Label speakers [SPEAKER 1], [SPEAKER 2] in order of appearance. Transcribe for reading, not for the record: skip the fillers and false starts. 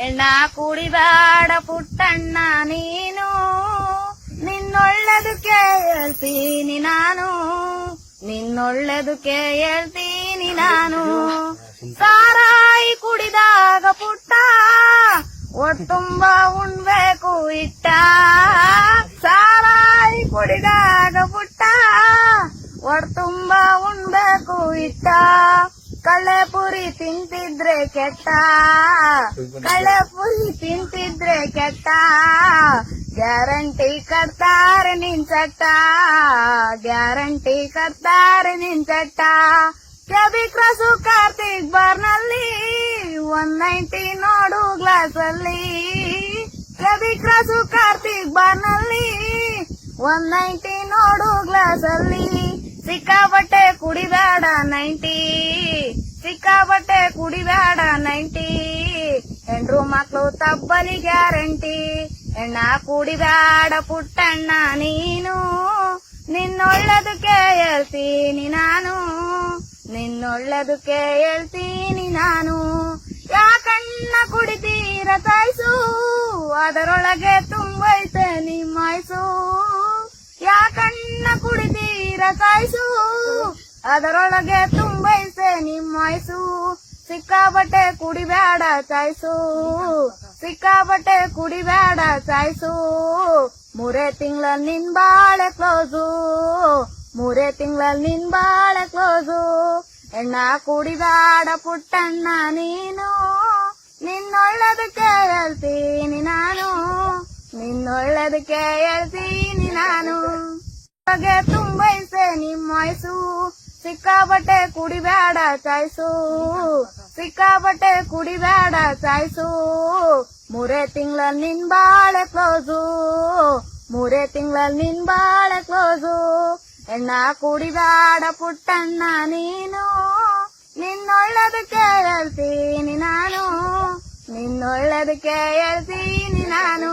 [SPEAKER 1] ಎಣ್ಣ ಕುಡಿಬೇಡ ಪುಟ್ಟಣ್ಣ ನೀನು, ನಿನ್ನೊಳ್ಳೆದಕ್ಕೆ ಹೇಳ್ತೀನಿ ನಾನು, ನಿನ್ನೊಳ್ಳೆದಕ್ಕೆ ಹೇಳ್ತೀನಿ ನಾನು. ಸಾರಾಯಿ ಕುಡಿದಾಗ ಪುಟ್ಟ ಒಟ್ಟುಂಬ ಉಣ್ಬೇಕು ಇಟ್ಟ, ಸಾರಾಯಿ ಕುಡಿದಾಗ ಪುಟ್ಟ ಒಟ್ಟುಂಬ ಉಣ್ಬೇಕು ಇಟ್ಟ. ಕಳ್ಳೆಪುರಿ ತಿಂತಿದ್ರೆ ಕೆಟ್ಟ, ಕಳ್ಳೆಪುರಿ ತಿಂತಿದ್ರೆ ಕೆಟ್ಟ, ಗ್ಯಾರಂಟಿ ಕಟ್ತಾರೆ ನಿನ್ ಚಟ್ಟ, ಗ್ಯಾರಂಟಿ ಕಟ್ತಾರೆ ನಿನ್ ಚಟ್ಟ. ಕೆಬಿ ಕ್ರಾಸು ಕಾರ್ತಿಕ್ ಬಾರ್ನಲ್ಲಿ 190 ನೋಡು ಗ್ಲಾಸ್ ಅಲ್ಲಿ, ಕೆಬಿ ಕ್ರಾಸು ಕಾರ್ತಿಕ್ ಬಾರ್ನಲ್ಲಿ 190 ನೋಡು ಗ್ಲಾಸ್ ಅಲ್ಲಿ. ಸಿಕ್ಕಾಬಟ್ಟೆ ಕುಡಿಬೇಡ 90, ಸಿಕ್ಕಾಬಟ್ಟೆ ಕುಡಿಬೇಡ 90, ಹೆಂಡ್ರು ಮಕ್ಳು ತಬ್ಬಲಿ ಗ್ಯಾರಂಟಿ. ಎಣ್ಣ ಕುಡಿಬೇಡ ಪುಟ್ಟಣ್ಣ ನೀನು, ನಿನ್ನೊಳ್ಳೆದಕ್ಕೆ ಹೇಳ್ತೀನಿ ನಾನು, ನಿನ್ನೊಳ್ಳೆದಕ್ಕೆ ಹೇಳ್ತೀನಿ ನಾನು. ಯಾಕಣ್ಣ ಕುಡಿತೀರ ತಾಯ್ಸು, ಅದರೊಳಗೆ ತುಂಬೈತೆ ನಿಮ್ಮಾಯ್ಸು. ಯಾಕಣ್ಣ ಕುಡಿತೀರ ತಾಯ್ಸು, ಅದರೊಳಗೆ ತುಂಬೈತೆ ನಿಮ್ಮಾಯ್ಸು. ಸಿಕ್ಕಾಬಟ್ಟೆ ಕುಡಿಬೇಡ ಚಾಯ್ಸು, ಸಿಕ್ಕಾಬಟ್ಟೆ ಕುಡಿಬೇಡ ಚಾಯ್ಸು. 3 ತಿಂಗಳ ನಿನ್ ಬಾಳೆ ಕ್ಲೋಸು, 3 ತಿಂಗಳ ನಿನ್ ಬಾಳೆ ಕ್ಲೋಸು. ಎಣ್ಣ ಕುಡಿಬೇಡ ಪುಟ್ಟಣ್ಣ ನೀನು, ನಿನ್ನೊಳ್ಳೆದಕ್ಕೆ ಹೇಳ್ತೀನಿ ನಾನು, ನಿನ್ನೊಳ್ಳೆದಕ್ಕೆ ಹೇಳ್ತೀನಿ ನಾನು. ಹೊಗೆ ತುಂಬೈಸೆ ನಿಮ್ಮ ವಯಸ್ಸು, ಸಿಕ್ಕಾಬಟ್ಟೆ ಕುಡಿಬೇಡ ಚಾಯ್ಸು, ಸಿಕ್ಕಾಬಟ್ಟೆ ಕುಡಿಬೇಡ ಚಾಯ್ಸು. 3 ತಿಂಗಳ ನಿನ್ ಬಾಳೆ ಕ್ಲೋಸು, 3 ತಿಂಗಳ ನಿನ್ ಬಾಳೆ ಕ್ಲೋಸು. ಎಣ್ಣ ಕುಡಿಬೇಡ ಪುಟ್ಟಣ್ಣ ನೀನು, ನಿನ್ನೊಳ್ಳೆದಕ್ಕೆ ಹೇಳ್ತೀನಿ ನಾನು, ನಿನ್ನೊಳ್ಳೆದಕ್ಕೆ ಹೇಳ್ತೀನಿ ನಾನು.